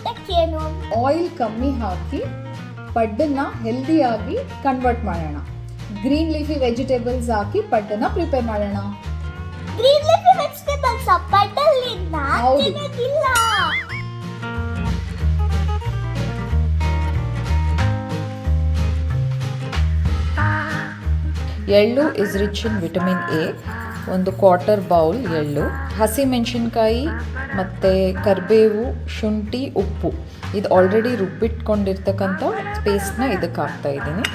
ಊಟಕ್ಕೇನು? Oil ಕಮ್ಮಿ ಹಾಕಿ ಪಡ್ಡನ್ನ ಹೆಲ್ದಿಯಾಗಿ ಕನ್ವರ್ಟ್ ಮಾಡೋಣ. ಗ್ರೀನ್ ಲೀಫಿ ವೆಜಿಟೇಬಲ್ಸ್ ಹಾಕಿ ಪಡ್ಡನ್ನ ಪ್ರಿಪೇರ್ ಮಾಡೋಣ. ಗ್ರೀನ್ ಲೀಫಿ ವೆಜಿಟೇಬಲ್ಸ್ ಪಡ್ಡಲ್ಲಿಂದ ಹೌದು. ತಿನ್ನೋದಿಲ್ಲ. ಎಳ್ಳು is rich in vitamin A. ಒಂದು ಕ್ವಾರ್ಟರ್ ಬೌಲ್ ಎಳ್ಳು, ಹಸಿಮೆಣಸಿನ್ಕಾಯಿ ಮತ್ತು ಕರಿಬೇವು, ಶುಂಠಿ, ಉಪ್ಪು ಇದು ಆಲ್ರೆಡಿ ರುಬ್ಬಿಟ್ಕೊಂಡಿರ್ತಕ್ಕಂಥ ಪೇಸ್ಟ್ನ ಇದಕ್ಕೆ ಹಾಕ್ತಾ ಇದ್ದೀನಿ.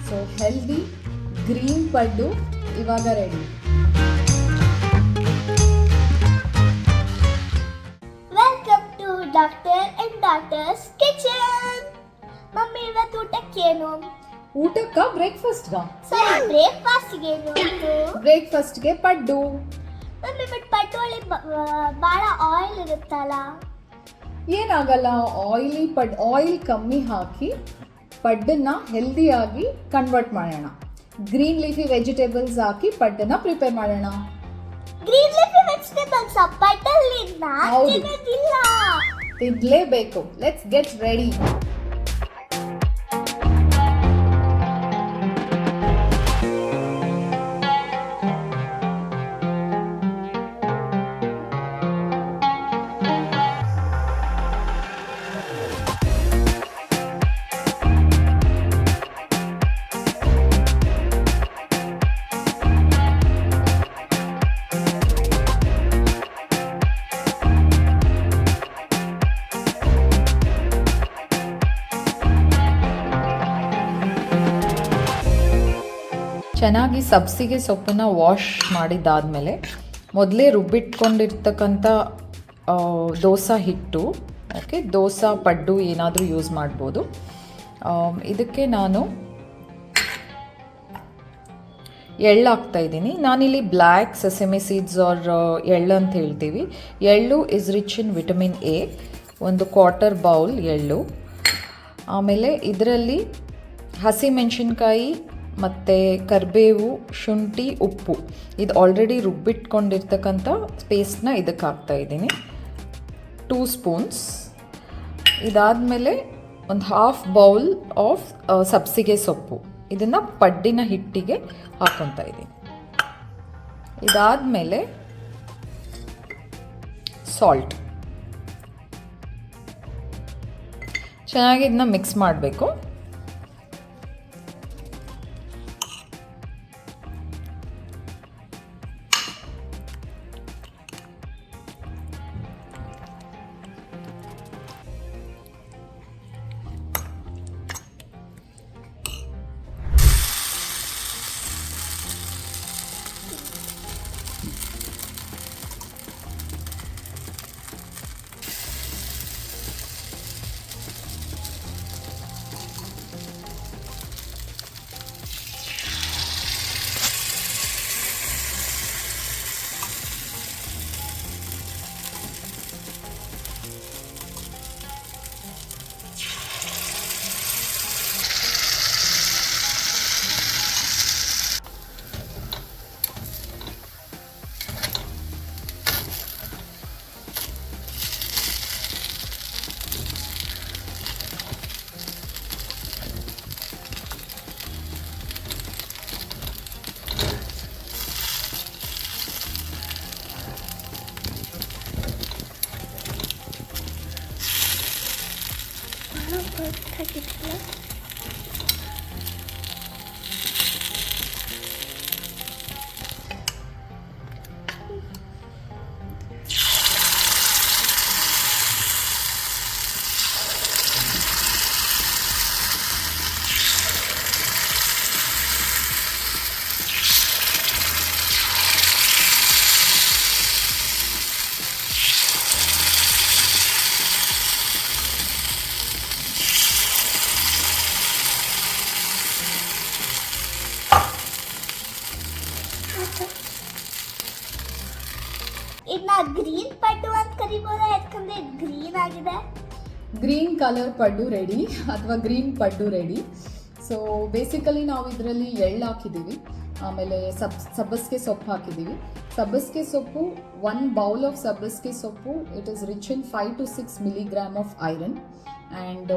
ಸೊ ಹೆಲ್ದಿ ಗ್ರೀನ್ ಪಡ್ಡು ಇವಾಗ ರೆಡಿ. Welcome to doctor and daughters kitchen. Mummy ಇವತ್ತು ಊಟಕ್ಕೇನು? ಊಟಕ್ಕ ಬ್ರೇಕ್ಫಾಸ್ಟ್ಗ? ಸರಿ, ಬ್ರೇಕ್ಫಾಸ್ಟ್ಗೆ ಏನು? ಬ್ರೇಕ್ಫಾಸ್ಟ್ಗೆ ಪಡ್ಡು. ಮಮ್ಮಿ ಬಟ್ ಪಟ್ಟೊಳಿ ಭಾಳ ಆಯಿಲ್ ಇರುತ್ತಲ್ಲ. ಏನಾಗಲ್ಲ, ಆಯಿಲ್ ಕಮ್ಮಿ ಹಾಕಿ ಪಡ್ಡನ್ನ ಹೆಲ್ದಿಯಾಗಿ ಕನ್ವರ್ಟ್ ಮಾಡೋಣ. ಗ್ರೀನ್ ಲೀಫಿ ವೆಜಿಟೇಬಲ್ಸ್ ಹಾಕಿ ಪಡ್ಡನ್ನ ಪ್ರಿಪೇರ್ ಮಾಡೋಣ. ಗ್ರೀನ್ ಲೀಫಿ ವೆಜಿಟೇಬಲ್ಸ್ ಪಡ್ಡಲ್ಲಿಂದ ಹೌದು. ತಿನ್ನೋದಿಲ್ಲ. ತಿನ್ನಲೇಬೇಕು. Let's get ready. ಚೆನ್ನಾಗಿ ಸಬ್ಸಿಗೆ ಸೊಪ್ಪನ್ನ ವಾಶ್ ಮಾಡಿದ್ದಾದಮೇಲೆ ಮೊದಲೇ ರುಬ್ಬಿಟ್ಕೊಂಡಿರ್ತಕ್ಕಂಥ ದೋಸೆ ಹಿಟ್ಟು, ಓಕೆ, ದೋಸೆ ಪಡ್ಡು ಏನಾದರೂ ಯೂಸ್ ಮಾಡ್ಬೋದು. ಇದಕ್ಕೆ ನಾನು ಎಳ್ಳು ಹಾಕ್ತಾಯಿದ್ದೀನಿ. ನಾನಿಲ್ಲಿ ಬ್ಲ್ಯಾಕ್ ಸೆಸಮಿ ಸೀಡ್ಸ್ ಆರ್ ಎಳ್ಳು ಅಂತ ಹೇಳ್ತೀವಿ. ಎಳ್ಳು is rich in vitamin A. ಒಂದು ಕ್ವಾರ್ಟರ್ ಬೌಲ್ ಎಳ್ಳು. ಆಮೇಲೆ ಇದರಲ್ಲಿ ಹಸಿಮೆಣಸಿನ್ಕಾಯಿ ಮತ್ತು ಕರಿಬೇವು, ಶುಂಠಿ, ಉಪ್ಪು ಇದು ಆಲ್ರೆಡಿ ರುಬ್ಬಿಟ್ಕೊಂಡಿರ್ತಕ್ಕಂಥ ಪೇಸ್ಟ್ನ ಇದಕ್ಕೆ ಹಾಕ್ತಾಯಿದ್ದೀನಿ. 2 ಸ್ಪೂನ್ಸ್. ಇದಾದಮೇಲೆ ಒಂದು ಹಾಫ್ ಬೌಲ್ ಆಫ್ ಸಬ್ಸಿಗೆ ಸೊಪ್ಪು ಇದನ್ನು ಪಡ್ಡಿನ ಹಿಟ್ಟಿಗೆ ಹಾಕ್ಕೊತಾ ಇದ್ದೀನಿ. ಇದಾದಮೇಲೆ ಸಾಲ್ಟ್. ಚೆನ್ನಾಗಿ ಇದನ್ನ ಮಿಕ್ಸ್ ಮಾಡಬೇಕು. ಇದನ್ನ ಗ್ರೀನ್ ಪಡ್ಡು ಅಂತ ಕರಿಬೋದಾ? ಯಾಕಂದ್ರೆ ಗ್ರೀನ್ ಆಗಿದೆ. ಗ್ರೀನ್ ಕಲರ್ ಪಡ್ಡು ರೆಡಿ ಅಥವಾ ಗ್ರೀನ್ ಪಡ್ಡು ರೆಡಿ. ಸೊ ಬೇಸಿಕಲಿ ನಾವು ಇದರಲ್ಲಿ ಎಳ್ಳು ಹಾಕಿದ್ದೀವಿ, ಆಮೇಲೆ ಸಬ್ಬಸಿಗೆ ಸೊಪ್ಪು ಹಾಕಿದ್ದೀವಿ. ಸಬ್ಬಸಿಗೆ ಸೊಪ್ಪು, 1 ಬೌಲ್ ಆಫ್ ಸಬ್ಬಸಿಗೆ ಸೊಪ್ಪು, it is rich in 5 to 6 milligram of iron. And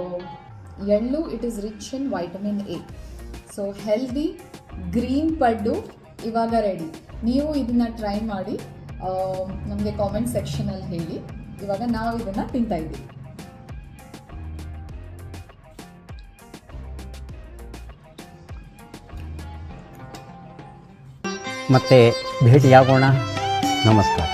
ಎಳ್ಳು, it is rich in vitamin A. So healthy green ಪಡ್ಡು ಇವಾಗ ರೆಡಿ. ನೀವು ಇದನ್ನು ಟ್ರೈ ಮಾಡಿ ನಮಗೆ ಕಾಮೆಂಟ್ ಸೆಕ್ಷನಲ್ಲಿ ಹೇಳಿ. ಇವಾಗ ನಾವು ಇದನ್ನು ತಿಂತಾ ಇದ್ದೀವಿ. ಮತ್ತೆ ಭೇಟಿಯಾಗೋಣ. ನಮಸ್ಕಾರ.